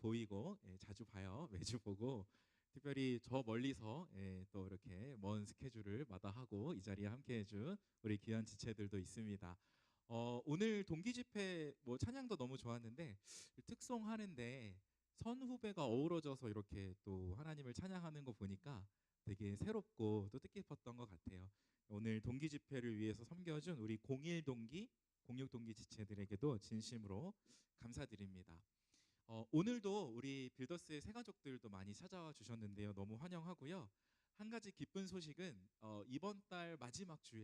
보이고 자주 봐요. 매주 보고 특별히 저 멀리서 또 이렇게 먼 스케줄을 마다하고 이 자리에 함께해준 우리 귀한 지체들도 있습니다. 오늘 동기 집회 뭐 찬양도 너무 좋았는데 특송하는데 선후배가 어우러져서 이렇게 또 하나님을 찬양하는 거 보니까 되게 새롭고 또 뜻깊었던 것 같아요. 오늘 동기 집회를 위해서 섬겨준 우리 01 동기, 06 동기 지체들에게도 진심으로 감사드립니다. 오늘도 우리 빌더스의 새 가족들도 많이 찾아와 주셨는데요. 너무 환영하고요. 한 가지 기쁜 소식은 이번 달 마지막 주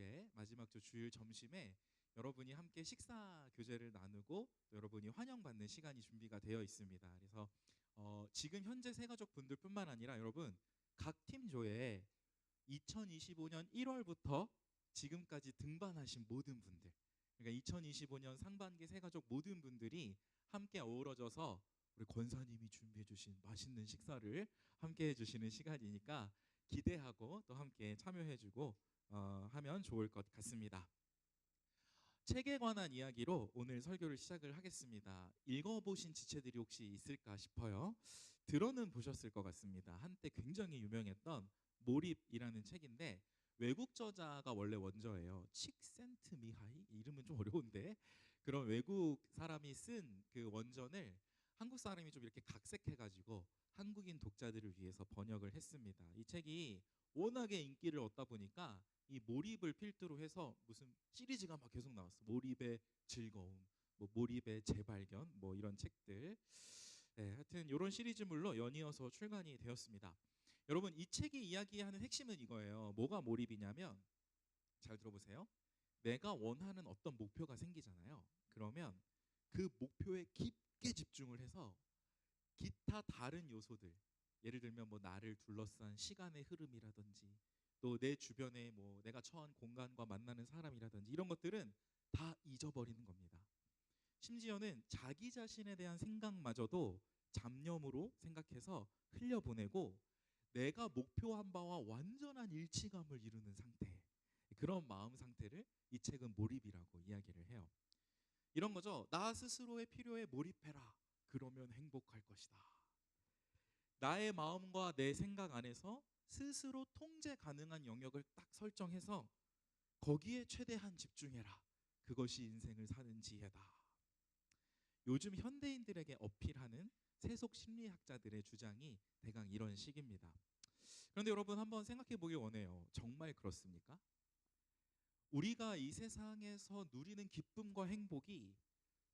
주일 점심에 여러분이 함께 식사 교제를 나누고 또 여러분이 환영받는 시간이 준비가 되어 있습니다. 그래서 지금 현재 새 가족분들뿐만 아니라 여러분 각 팀조에 2025년 1월부터 지금까지 등반하신 모든 분들, 그러니까 2025년 상반기 새 가족 모든 분들이 함께 어우러져서 우리 권사님이 준비해 주신 맛있는 식사를 함께 해주시는 시간이니까 기대하고 또 함께 참여해주고 하면 좋을 것 같습니다. 책에 관한 이야기로 오늘 설교를 시작을 하겠습니다. 읽어보신 지체들이 혹시 있을까 싶어요. 들어는 보셨을 것 같습니다. 한때 굉장히 유명했던 몰입이라는 책인데 외국 저자가 원래 원저예요. 칙센트미하이? 이름은 좀 어려운데 그런 외국 사람이 쓴 그 원전을 한국 사람이 좀 이렇게 각색해가지고 한국인 독자들을 위해서 번역을 했습니다. 이 책이 워낙에 인기를 얻다 보니까 이 몰입을 필두로 해서 무슨 시리즈가 막 계속 나왔어. 몰입의 즐거움, 뭐 몰입의 재발견, 뭐 이런 책들. 하여튼 이런 시리즈물로 연이어서 출간이 되었습니다. 여러분 이 책이 이야기하는 핵심은 이거예요. 뭐가 몰입이냐면 잘 들어보세요. 내가 원하는 어떤 목표가 생기잖아요. 그러면 그 목표에 깊게 집중을 해서 기타 다른 요소들, 예를 들면 뭐 나를 둘러싼 시간의 흐름이라든지 또 내 주변에 뭐 내가 처한 공간과 만나는 사람이라든지 이런 것들은 다 잊어버리는 겁니다. 심지어는 자기 자신에 대한 생각마저도 잡념으로 생각해서 흘려보내고 내가 목표한 바와 완전한 일치감을 이루는 상태, 그런 마음 상태를 이 책은 몰입이라고 이야기를 해요. 이런 거죠. 나 스스로의 필요에 몰입해라. 그러면 행복할 것이다. 나의 마음과 내 생각 안에서 스스로 통제 가능한 영역을 딱 설정해서 거기에 최대한 집중해라. 그것이 인생을 사는 지혜다. 요즘 현대인들에게 어필하는 세속 심리학자들의 주장이 대강 이런 식입니다. 그런데 여러분 한번 생각해 보길 원해요. 정말 그렇습니까? 우리가 이 세상에서 누리는 기쁨과 행복이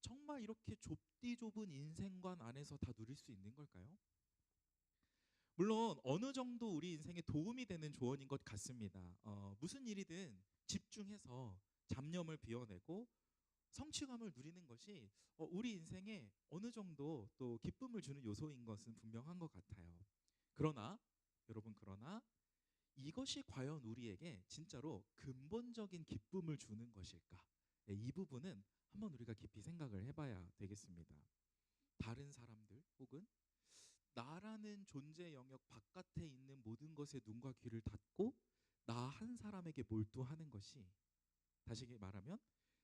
정말 이렇게 좁디 좁은 인생관 안에서 다 누릴 수 있는 걸까요? 물론 어느 정도 우리 인생에 도움이 되는 조언인 것 같습니다. 무슨 일이든 집중해서 잡념을 비워내고 성취감을 누리는 것이 우리 인생에 어느 정도 또 기쁨을 주는 요소인 것은 분명한 것 같아요. 그러나 여러분, 그러나 이것이 과연 우리에게 진짜로 근본적인 기쁨을 주는 것일까? 이 부분은 한번 우리가 깊이 생각을 해봐야 되겠습니다. 다른 사람들 혹은 나라는 존재 영역 바깥에 있는 모든 것에 눈과 귀를 닫고 나 한 사람에게 몰두하는 것이, 다시 말하면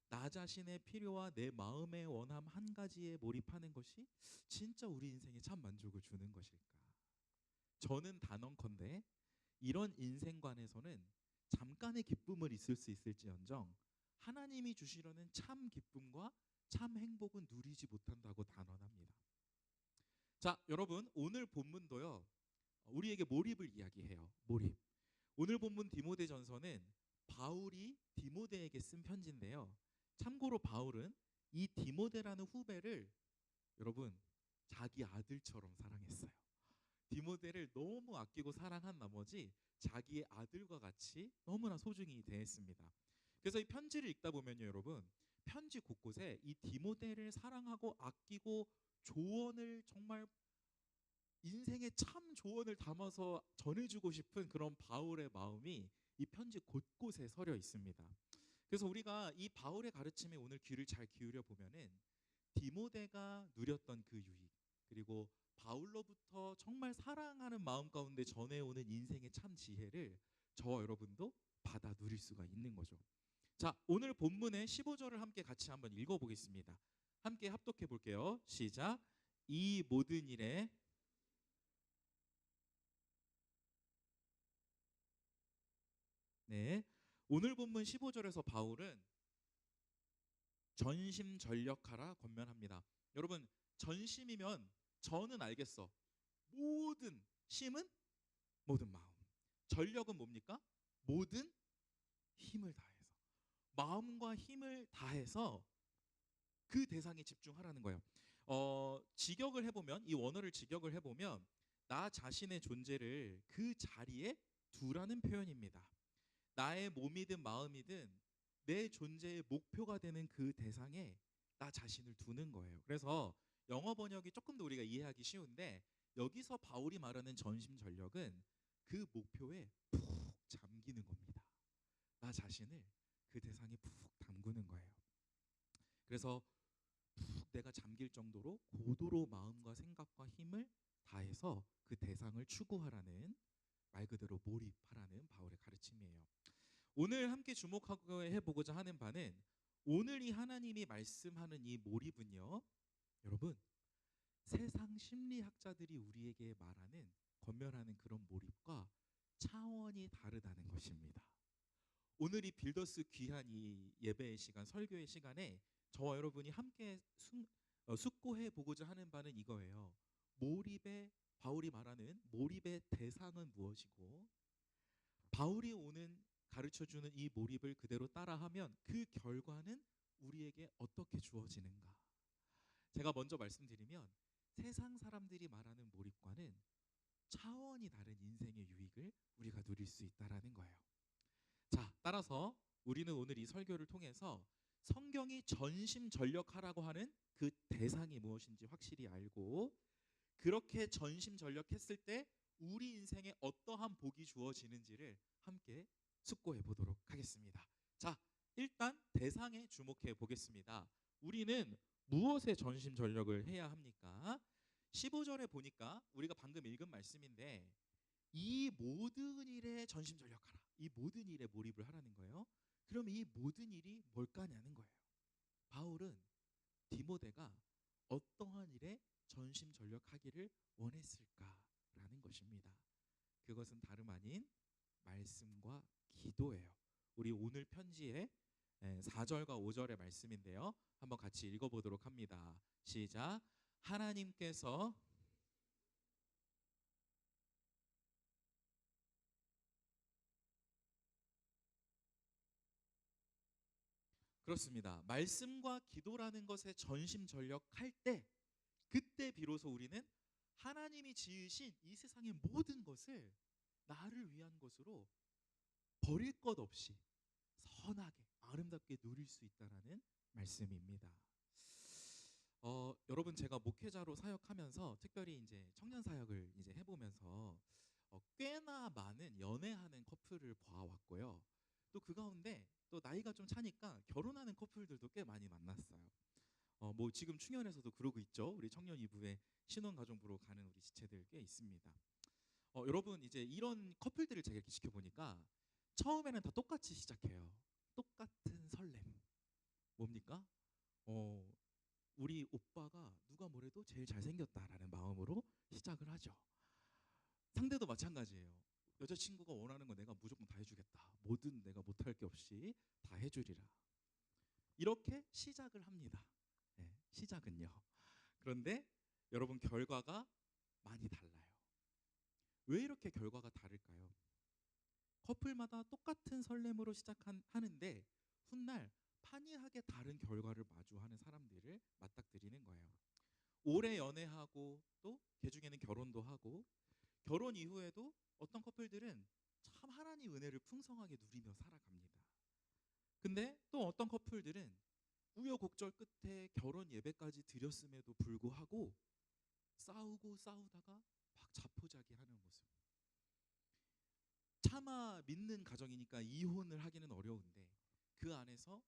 나 자신의 필요와 내 마음의 원함 한 가지에 몰입하는 것이 진짜 우리 인생에 참 만족을 주는 것일까? 저는 단언컨대 이런 인생관에서는 잠깐의 기쁨을 있을 수 있을지언정 하나님이 주시려는 참 기쁨과 참 행복은 누리지 못한다고 단언합니다. 자, 여러분 오늘 본문도요 우리에게 몰입을 이야기해요. 몰입. 오늘 본문 디모데전서는 바울이 디모데에게 쓴 편지인데요. 참고로 바울은 이 디모데라는 후배를 여러분 자기 아들처럼 사랑했어요. 디모데를 너무 아끼고 사랑한 나머지 자기의 아들과 같이 너무나 소중히 대했습니다. 그래서 이 편지를 읽다 보면요 여러분, 편지 곳곳에 이 디모데를 사랑하고 아끼고 조언을 정말 인생의 참 조언을 담아서 전해주고 싶은 그런 바울의 마음이 이 편지 곳곳에 서려 있습니다. 그래서 우리가 이 바울의 가르침에 오늘 귀를 잘 기울여 보면은 디모데가 누렸던 그 유익, 그리고 바울로부터 정말 사랑하는 마음 가운데 전해오는 인생의 참 지혜를 저와 여러분도 받아 누릴 수가 있는 거죠. 자, 오늘 본문의 15절을 함께 같이 한번 읽어보겠습니다. 함께 합독해 볼게요. 시작. 이 모든 일에 네. 오늘 본문 15절에서 바울은 전심전력하라 권면합니다. 여러분, 전심이면 전은 알겠어. 모든 심은 모든 마음. 전력은 뭡니까? 모든 힘을 다해서. 마음과 힘을 다해서 그 대상에 집중하라는 거예요. 직역을 해보면 이 원어를 직역을 해보면 나 자신의 존재를 그 자리에 두라는 표현입니다. 나의 몸이든 마음이든 내 존재의 목표가 되는 그 대상에 나 자신을 두는 거예요. 그래서 영어 번역이 조금 더 우리가 이해하기 쉬운데 여기서 바울이 말하는 전심전력은 그 목표에 푹 잠기는 겁니다. 나 자신을 그 대상에 푹 담그는 거예요. 그래서 푹 내가 잠길 정도로 고도로 마음과 생각과 힘을 다해서 그 대상을 추구하라는, 말 그대로 몰입하라는 바울의 가르침이에요. 오늘 함께 주목하고 해보고자 하는 바는, 오늘 이 하나님이 말씀하는 이 몰입은요, 여러분, 세상 심리학자들이 우리에게 말하는, 권면하는 그런 몰입과 차원이 다르다는 것입니다. 오늘 이 빌더스 귀한 이 예배의 시간, 설교의 시간에 저와 여러분이 함께 숙고해 보고자 하는 바는 이거예요. 몰입의, 바울이 말하는 몰입의 대상은 무엇이고, 바울이 오는 가르쳐주는 이 몰입을 그대로 따라하면 그 결과는 우리에게 어떻게 주어지는가. 제가 먼저 말씀드리면, 세상 사람들이 말하는 몰입과는 차원이 다른 인생의 유익을 우리가 누릴 수 있다는 거예요. 자, 따라서 우리는 오늘 이 설교를 통해서 성경이 전심전력하라고 하는 그 대상이 무엇인지 확실히 알고, 그렇게 전심전력했을 때 우리 인생에 어떠한 복이 주어지는지를 함께 숙고해 보도록 하겠습니다. 자, 일단 대상에 주목해 보겠습니다. 우리는 무엇에 전심전력을 해야 합니까? 15절에 보니까 우리가 방금 읽은 말씀인데, 이 모든 일에 전심전력하라, 이 모든 일에 몰입을 하라는 거예요. 그럼 이 모든 일이 뭘까냐는 거예요. 바울은 디모데가 어떠한 일에 전심전력하기를 원했을까라는 것입니다. 그것은 다름 아닌 말씀과 기도예요. 우리 오늘 편지의 4절과 5절의 말씀인데요, 한번 같이 읽어보도록 합니다. 시작. 하나님께서, 그렇습니다. 말씀과 기도라는 것에 전심전력할 때, 그때 비로소 우리는 하나님이 지으신 이 세상의 모든 것을 나를 위한 것으로 버릴 것 없이 선하게 아름답게 누릴 수 있다라는 말씀입니다. 여러분, 제가 목회자로 사역하면서 특별히 이제 청년 사역을 이제 해보면서 꽤나 많은 연애하는 커플을 봐왔고요. 또 그 가운데 또 나이가 좀 차니까 결혼하는 커플들도 꽤 많이 만났어요. 뭐 지금 충현에서도 그러고 있죠. 우리 청년 이브에 신혼가정 보러 가는 우리 지체들 꽤 있습니다. 여러분, 이제 이런 커플들을 제가 이렇게 지켜보니까 처음에는 다 똑같이 시작해요. 똑같은 설렘. 뭡니까? 우리 오빠가 누가 뭐래도 제일 잘생겼다라는 마음으로 시작을 하죠. 상대도 마찬가지예요. 여자친구가 원하는 거 내가 무조건 다 해주겠다. 뭐든 내가 못할 게 없이 다 해주리라. 이렇게 시작을 합니다. 네, 시작은요. 그런데 여러분, 결과가 많이 달라요. 왜 이렇게 결과가 다를까요? 커플마다 똑같은 설렘으로 하는데 훗날 판이하게 다른 결과를 마주하는 사람들을 맞닥뜨리는 거예요. 오래 연애하고 또 개중에는 결혼도 하고, 결혼 이후에도 어떤 커플들은 참 하나님 은혜를 풍성하게 누리며 살아갑니다. 근데 또 어떤 커플들은 우여곡절 끝에 결혼 예배까지 드렸음에도 불구하고 싸우고 싸우다가 막 자포자기하는 모습. 차마 믿는 가정이니까 이혼을 하기는 어려운데 그 안에서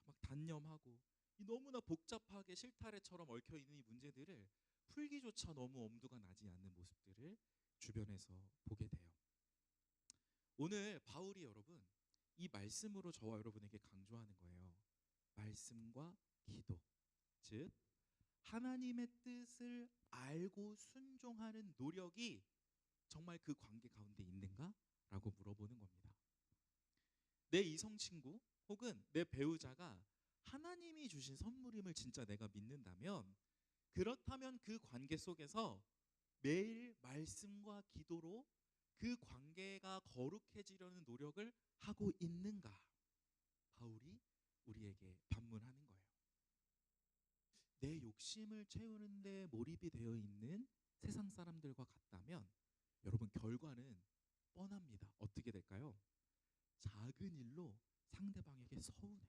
막 단념하고 이 너무나 복잡하게 실타래처럼 얽혀있는 이 문제들을 풀기조차 너무 엄두가 나지 않는 모습들을 주변에서 보게 돼요. 오늘 바울이 여러분 이 말씀으로 저와 여러분에게 강조하는 거예요. 말씀과 기도, 즉 하나님의 뜻을 알고 순종하는 노력이 정말 그 관계 가운데 있는가? 라고 물어보는 겁니다. 내 이성 친구 혹은 내 배우자가 하나님이 주신 선물임을 진짜 내가 믿는다면, 그렇다면 그 관계 속에서 매일 말씀과 기도로 그 관계가 거룩해지려는 노력을 하고 있는가? 바울이 우리에게 반문하는 거예요. 내 욕심을 채우는데 몰입이 되어 있는 세상 사람들과 같다면 여러분, 결과는 뻔합니다. 어떻게 될까요? 작은 일로 상대방에게 서운해.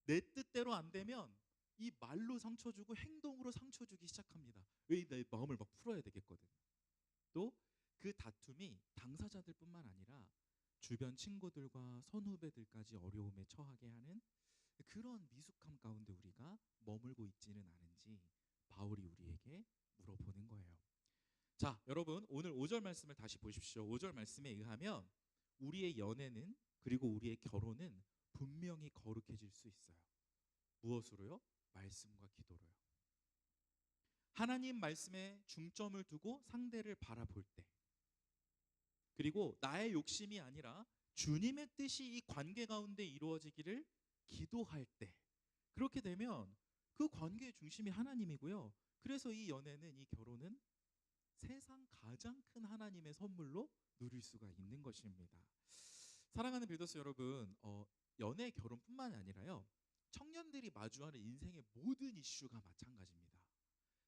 내 뜻대로 안 되면 이 말로 상처 주고 행동으로 상처 주기 시작합니다. 왜? 내 마음을 막 풀어야 되겠거든. 또 그 다툼이 당사자들뿐만 아니라 주변 친구들과 선후배들까지 어려움에 처하게 하는 그런 미숙함 가운데 우리가 머물고 있지는 않은지 바울이 우리에게 물어보는 거예요. 자, 여러분, 오늘 5절 말씀을 다시 보십시오. 5절 말씀에 의하면 우리의 연애는, 그리고 우리의 결혼은 분명히 거룩해질 수 있어요. 무엇으로요? 말씀과 기도로요. 하나님 말씀에 중점을 두고 상대를 바라볼 때, 그리고 나의 욕심이 아니라 주님의 뜻이 이 관계 가운데 이루어지기를 기도할 때, 그렇게 되면 그 관계의 중심이 하나님이고요. 그래서 이 연애는, 이 결혼은 세상 가장 큰 하나님의 선물로 누릴 수가 있는 것입니다. 사랑하는 빌더스 여러분, 연애 결혼뿐만 아니라요, 청년들이 마주하는 인생의 모든 이슈가 마찬가지입니다.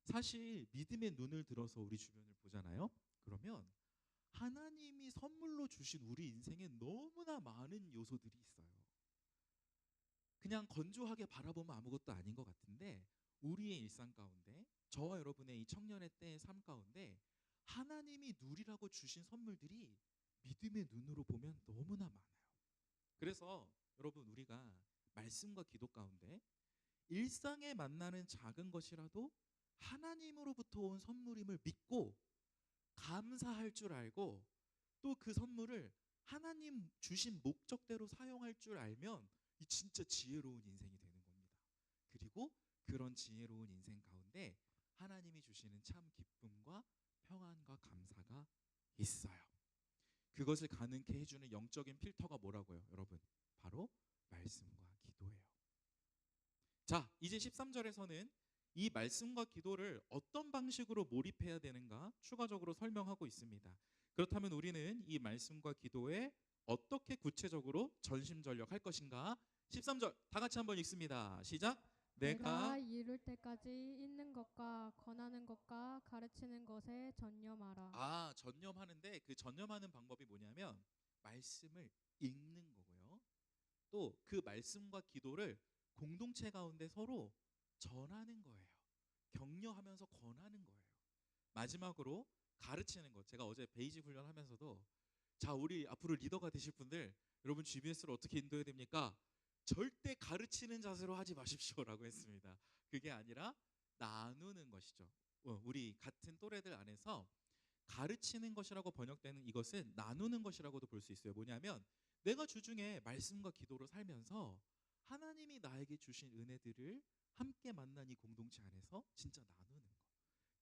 사실 믿음의 눈을 들어서 우리 주변을 보잖아요. 그러면 하나님이 선물로 주신 우리 인생에 너무나 많은 요소들이 있어요. 그냥 건조하게 바라보면 아무것도 아닌 것 같은데, 우리의 일상 가운데, 저와 여러분의 이 청년의 때의 삶 가운데 하나님이 누리라고 주신 선물들이 믿음의 눈으로 보면 너무나 많아요. 그래서 여러분, 우리가 말씀과 기도 가운데 일상에 만나는 작은 것이라도 하나님으로부터 온 선물임을 믿고 감사할 줄 알고, 또 그 선물을 하나님 주신 목적대로 사용할 줄 알면 이 진짜 지혜로운 인생이 되는 겁니다. 그리고 그런 지혜로운 인생 가운데 하나님이 주시는 참 기쁨과 평안과 감사가 있어요. 그것을 가능케 해주는 영적인 필터가 뭐라고요, 여러분? 바로 말씀과 기도예요. 자, 이제 13절에서는 이 말씀과 기도를 어떤 방식으로 몰입해야 되는가 추가적으로 설명하고 있습니다. 그렇다면 우리는 이 말씀과 기도에 어떻게 구체적으로 전심전력할 것인가? 13절 다 같이 한번 읽습니다. 시작. 내가 내가 이룰 때까지 있는 것과 권하는 것과 가르치는 것에 전념하라. 전념하는데, 그 전념하는 방법이 뭐냐면 말씀을 읽는 거고요. 또 그 말씀과 기도를 공동체 가운데 서로 전하는 거예요. 격려하면서 권하는 거예요. 마지막으로 가르치는 것. 제가 어제 베이직 훈련하면서도, 자, 우리 앞으로 리더가 되실 분들, 여러분 GBS를 어떻게 인도해야 됩니까? 절대 가르치는 자세로 하지 마십시오라고 했습니다. 그게 아니라 나누는 것이죠. 우리 같은 또래들 안에서 가르치는 것이라고 번역되는 이것은 나누는 것이라고도 볼 수 있어요. 뭐냐면 내가 주중에 말씀과 기도로 살면서 하나님이 나에게 주신 은혜들을 함께 만난 이 공동체 안에서 진짜 나누는 거.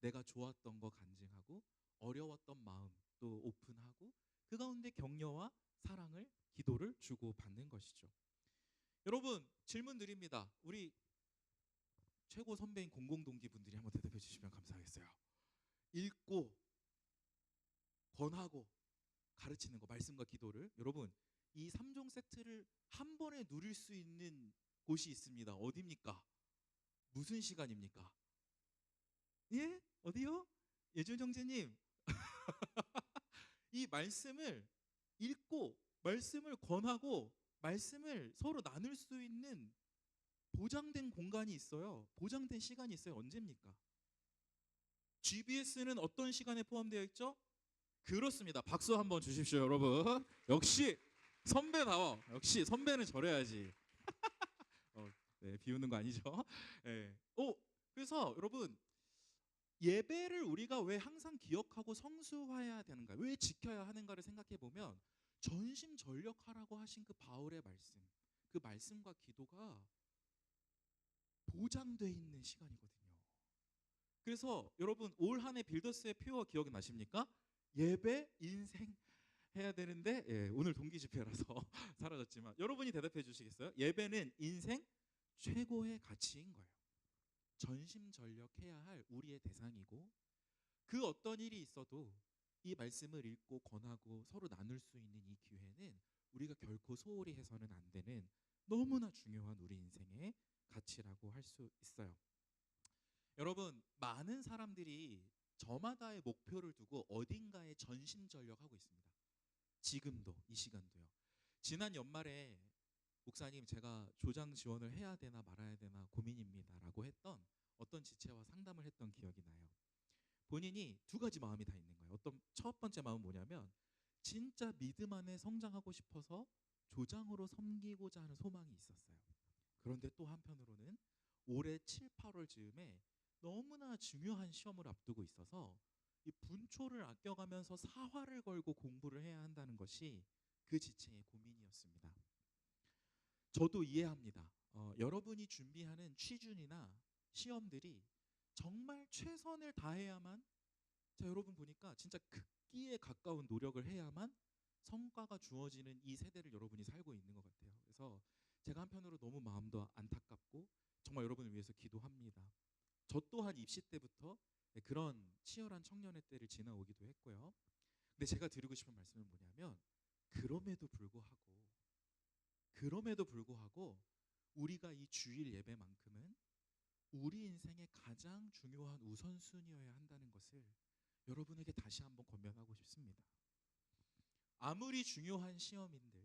내가 좋았던 거 간증하고, 어려웠던 마음 또 오픈하고, 그 가운데 격려와 사랑을, 기도를 주고받는 것이죠. 여러분, 질문 드립니다. 우리 최고 선배인 공공동기 분들이 한번 대답해 주시면 감사하겠어요. 읽고 권하고 가르치는 거, 말씀과 기도를, 여러분, 이 3종 세트를 한 번에 누릴 수 있는 곳이 있습니다. 어디입니까? 무슨 시간입니까? 예? 어디요? 예준 형제님, 이 말씀을 읽고 말씀을 권하고 말씀을 서로 나눌 수 있는 보장된 공간이 있어요. 보장된 시간이 있어요. 언제입니까? GBS는 어떤 시간에 포함되어 있죠? 그렇습니다. 박수 한번 주십시오, 여러분. 역시 선배다워. 역시 선배는 저래야지. 네, 비우는 거 아니죠? 네. 그래서 여러분, 예배를 우리가 왜 항상 기억하고 성수해야 되는가, 왜 지켜야 하는가를 생각해 보면 전심전력하라고 하신 그 바울의 말씀, 그 말씀과 기도가 보장돼 있는 시간이거든요. 그래서 여러분 올 한 해 빌더스의 표어 기억나십니까? 예배, 인생 해야 되는데 오늘 동기 집회라서 사라졌지만 여러분이 대답해 주시겠어요? 예배는 인생 최고의 가치인 거예요. 전심전력해야 할 우리의 대상이고 그 어떤 일이 있어도 이 말씀을 읽고 권하고 서로 나눌 수 있는 이 기회는 우리가 결코 소홀히 해서는 안 되는 너무나 중요한 우리 인생의 가치라고 할 수 있어요. 여러분 많은 사람들이 저마다의 목표를 두고 어딘가에 전심전력하고 있습니다. 지금도 이 시간도요. 지난 연말에 목사님 제가 조장 지원을 해야 되나 말아야 되나 고민입니다라고 했던 어떤 지체와 상담을 했던 기억이 나요. 본인이 두 가지 마음이 다 있는 거예요. 어떤 첫 번째 마음은 뭐냐면 진짜 믿음 안에 성장하고 싶어서 조장으로 섬기고자 하는 소망이 있었어요. 그런데 또 한편으로는 올해 7, 8월 즈음에 너무나 중요한 시험을 앞두고 있어서 이 분초를 아껴가면서 사활을 걸고 공부를 해야 한다는 것이 그 지체의 고민이었습니다. 저도 이해합니다. 여러분이 준비하는 취준이나 시험들이 정말 최선을 다해야만 자 여러분 보니까 진짜 극기에 가까운 노력을 해야만 성과가 주어지는 이 세대를 여러분이 살고 있는 것 같아요. 그래서 제가 한편으로 너무 마음도 안타깝고 정말 여러분을 위해서 기도합니다. 저 또한 입시 때부터 그런 치열한 청년의 때를 지나오기도 했고요. 근데 제가 드리고 싶은 말씀은 뭐냐면 그럼에도 불구하고 우리가 이 주일 예배만큼은 우리 인생의 가장 중요한 우선순위여야 한다는 것을 여러분에게 다시 한번 권면하고 싶습니다. 아무리 중요한 시험인들,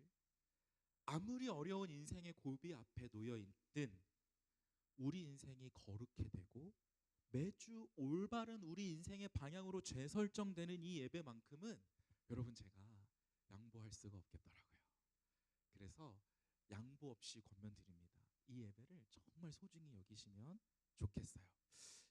아무리 어려운 인생의 고비 앞에 놓여 있든 우리 인생이 거룩해 되고 매주 올바른 우리 인생의 방향으로 재설정되는 이 예배만큼은 여러분 제가 양보할 수가 없겠더라고요. 그래서 양보 없이 권면드립니다. 이 예배를 정말 소중히 여기시면 좋겠어요.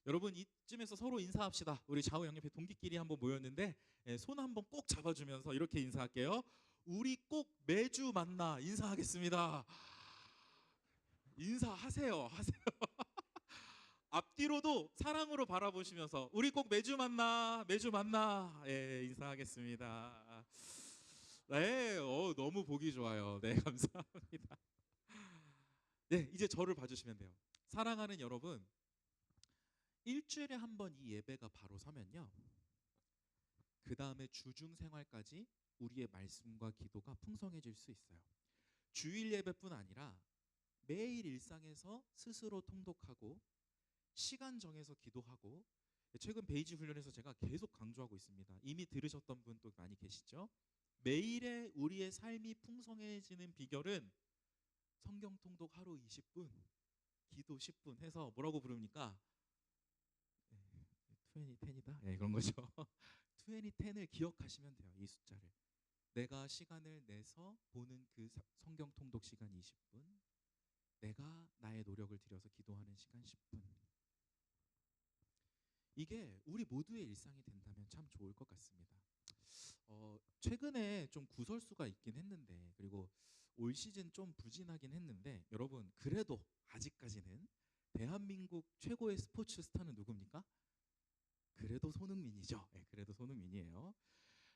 여러분 이쯤에서 서로 인사합시다. 우리 좌우 양옆에 동기끼리 한번 모였는데 손 한번 꼭 잡아주면서 이렇게 인사할게요. 우리 꼭 매주 만나 인사하겠습니다. 인사하세요. 앞뒤로도 사랑으로 바라보시면서 우리 꼭 매주 만나 인사하겠습니다. 네, 너무 보기 좋아요. 네, 감사합니다. 네, 이제 저를 봐주시면 돼요. 사랑하는 여러분, 일주일에 한 번 이 예배가 바로 서면요, 그 다음에 주중 생활까지 우리의 말씀과 기도가 풍성해질 수 있어요. 주일 예배뿐 아니라 매일 일상에서 스스로 통독하고 시간 정해서 기도하고 최근 베이지 훈련에서 제가 계속 강조하고 있습니다. 이미 들으셨던 분도 많이 계시죠? 매일의 우리의 삶이 풍성해지는 비결은 성경 통독 하루 20분, 기도 10분 해서 뭐라고 부릅니까? 2010이다? 그런 거죠. 2010을 기억하시면 돼요. 이 숫자를. 내가 시간을 내서 보는 그 성경 통독 시간 20분, 내가 나의 노력을 들여서 기도하는 시간 10분. 이게 우리 모두의 일상이 된다면 참 좋을 것 같습니다. 최근에 좀 구설수가 있긴 했는데 그리고 올 시즌 좀 부진하긴 했는데 여러분 그래도 아직까지는 대한민국 최고의 스포츠 스타는 누굽니까? 그래도 손흥민이죠. 그래도 손흥민이에요.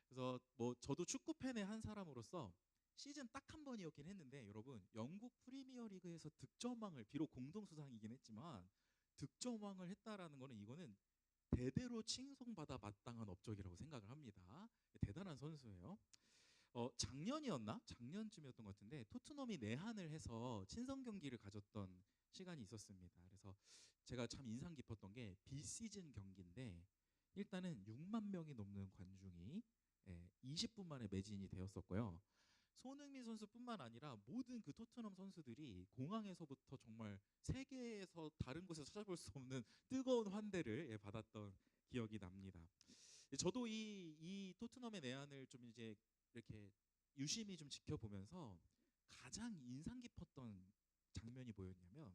그래서 뭐 저도 축구 팬의 한 사람으로서 시즌 딱 한 번이었긴 했는데 여러분 영국 프리미어리그에서 득점왕을 비록 공동 수상이긴 했지만 득점왕을 했다라는 거는 이거는 대대로 칭송받아 마땅한 업적이라고 생각을 합니다. 대단한 선수예요. 작년이었나? 작년쯤이었던 것 같은데 토트넘이 내한을 해서 친선 경기를 가졌던 시간이 있었습니다. 그래서 제가 참 인상 깊었던 게 비시즌 경기인데 일단은 6만 명이 넘는 관중이 20분 만에 매진이 되었었고요. 손흥민 선수뿐만 아니라 모든 그 토트넘 선수들이 공항에서부터 정말 세계에서 다른 곳에서 찾아볼 수 없는 뜨거운 환대를 받았던 기억이 납니다. 저도 이 토트넘의 내한을 좀 이제 이렇게 유심히 좀 지켜보면서 가장 인상 깊었던 장면이 뭐였냐면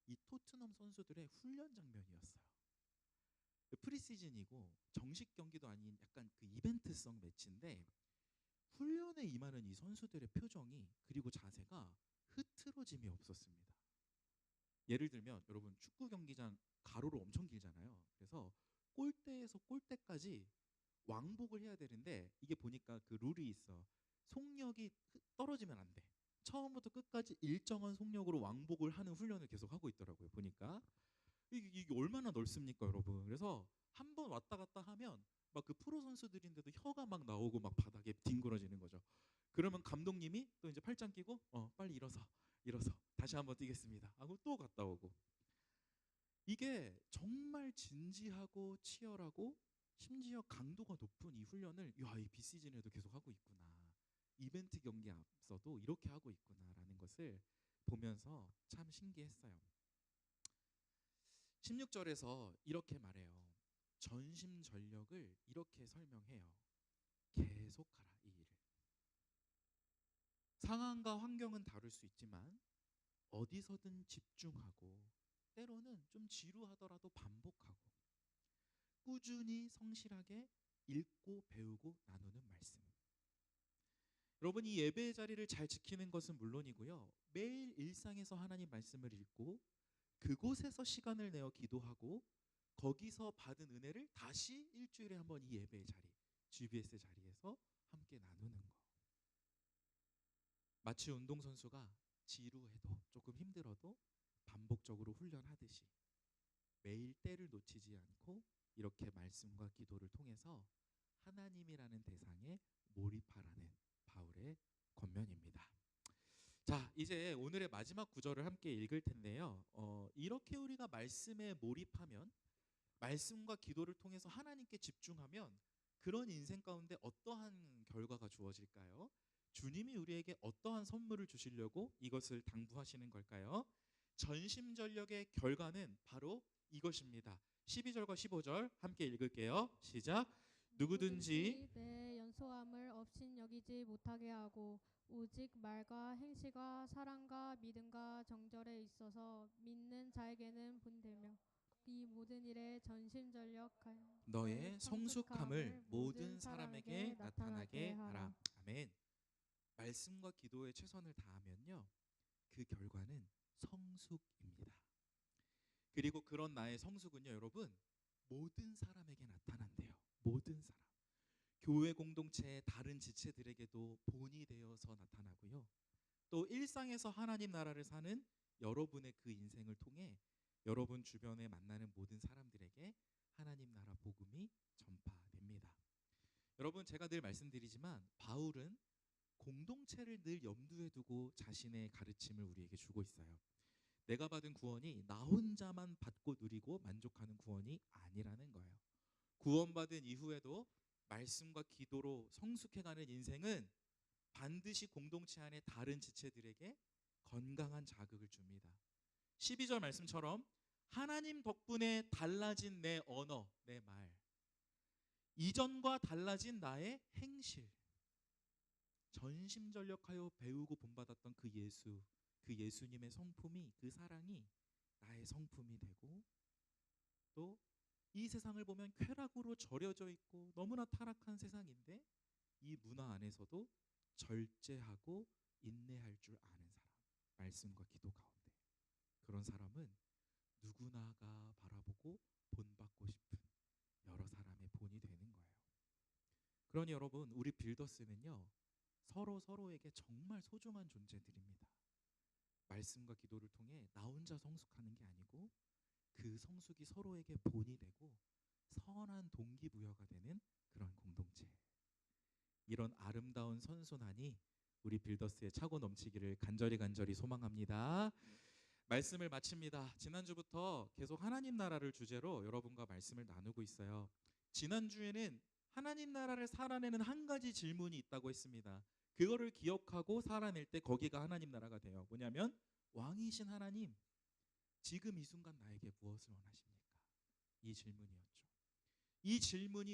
이 토트넘 선수들의 훈련 장면이었어요. 프리시즌이고 정식 경기도 아닌 약간 그 이벤트성 매치인데 훈련에 임하는 이 선수들의 표정이 그리고 자세가 흐트러짐이 없었습니다. 예를 들면 여러분 축구 경기장 가로로 엄청 길잖아요. 그래서 골대에서 골대까지 왕복을 해야 되는데 이게 보니까 그 룰이 있어. 속력이 떨어지면 안 돼. 처음부터 끝까지 일정한 속력으로 왕복을 하는 훈련을 계속 하고 있더라고요. 보니까 이게 얼마나 넓습니까, 여러분? 그래서 한 번 왔다 갔다 하면 막 그 프로 선수들인데도 혀가 막 나오고 막 바닥에 뒹굴어지는 거죠. 그러면 감독님이 또 이제 팔짱 끼고 빨리 일어서 다시 한번 뛰겠습니다 하고 또 갔다 오고. 이게 정말 진지하고 치열하고 심지어 강도가 높은 이 훈련을 이 비시즌에도 계속 하고 있구나. 이벤트 경기 앞서도 이렇게 하고 있구나라는 것을 보면서 참 신기했어요. 16절에서 이렇게 말해요. 전심전력을 이렇게 설명해요. 계속하라 이 일을. 상황과 환경은 다를 수 있지만 어디서든 집중하고 때로는 좀 지루하더라도 반복하고 꾸준히 성실하게 읽고 배우고 나누는 말씀. 여러분 이 예배의 자리를 잘 지키는 것은 물론이고요. 매일 일상에서 하나님 말씀을 읽고 그곳에서 시간을 내어 기도하고 거기서 받은 은혜를 다시 일주일에 한 번 이 예배의 자리, GBS 자리에서 함께 나누는 거. 마치 운동선수가 지루해도 조금 힘들어도 반복적으로 훈련하듯이 매일 때를 놓치지 않고 이렇게 말씀과 기도를 통해서 하나님이라는 대상에 몰입하라는 바울의 권면입니다. 자, 이제 오늘의 마지막 구절을 함께 읽을 텐데요. 이렇게 우리가 말씀에 몰입하면 말씀과 기도를 통해서 하나님께 집중하면 그런 인생 가운데 어떠한 결과가 주어질까요? 주님이 우리에게 어떠한 선물을 주시려고 이것을 당부하시는 걸까요? 전심전력의 결과는 바로 이것입니다. 12절과 15절 함께 읽을게요. 시작. 누구든지 내 연소함을 업신여기지 못하게 하고 오직 말과 행실과 사랑과 믿음과 정절에 있어서 믿는 자에게는 본되며 이 모든 일에 전심전력하여 너의 성숙함을 모든 사람에게 나타나게 하라. 아멘. 말씀과 기도에 최선을 다하면요, 그 결과는 성숙입니다. 그리고 그런 나의 성숙은요, 여러분 모든 사람에게 나타난대요. 모든 사람. 교회 공동체의 다른 지체들에게도 본이 되어서 나타나고요. 또 일상에서 하나님 나라를 사는 여러분의 그 인생을 통해 여러분 주변에 만나는 모든 사람들에게 하나님 나라 복음이 전파됩니다. 여러분 제가 늘 말씀드리지만 바울은 공동체를 늘 염두에 두고 자신의 가르침을 우리에게 주고 있어요. 내가 받은 구원이 나 혼자만 받고 누리고 만족하는 구원이 아니라는 거예요. 구원받은 이후에도 말씀과 기도로 성숙해가는 인생은 반드시 공동체 안에 다른 지체들에게 건강한 자극을 줍니다. 12절 말씀처럼 하나님 덕분에 달라진 내 언어, 내 말, 이전과 달라진 나의 행실, 전심전력하여 배우고 본받았던 그 예수님의 성품이, 그 사랑이 나의 성품이 되고, 또 이 세상을 보면 쾌락으로 절여져 있고 너무나 타락한 세상인데 이 문화 안에서도 절제하고 인내할 줄 아는 사람, 말씀과 기도 가운데 그런 사람은 누구나가 바라보고 본받고 싶은 여러 사람의 본이 되는 거예요. 그러니 여러분 우리 빌더스는요 서로에게 정말 소중한 존재들입니다. 말씀과 기도를 통해 나 혼자 성숙하는 게 아니고 그 성숙이 서로에게 본이 되고 선한 동기부여가 되는 그런 공동체. 이런 아름다운 선순환이 우리 빌더스에 차고 넘치기를 간절히 소망합니다. 말씀을 마칩니다. 지난주부터 계속 하나님 나라를 주제로 여러분과 말씀을 나누고 있어요. 지난주에는 하나님 나라를 살아내는 한 가지 질문이 있다고 했습니다. 그거를 기억하고 살아낼 때 거기가 하나님 나라가 돼요. 뭐냐면 왕이신 하나님, 지금 이 순간 나에게 무엇을 원하십니까? 이 질문이었죠. 이 질문이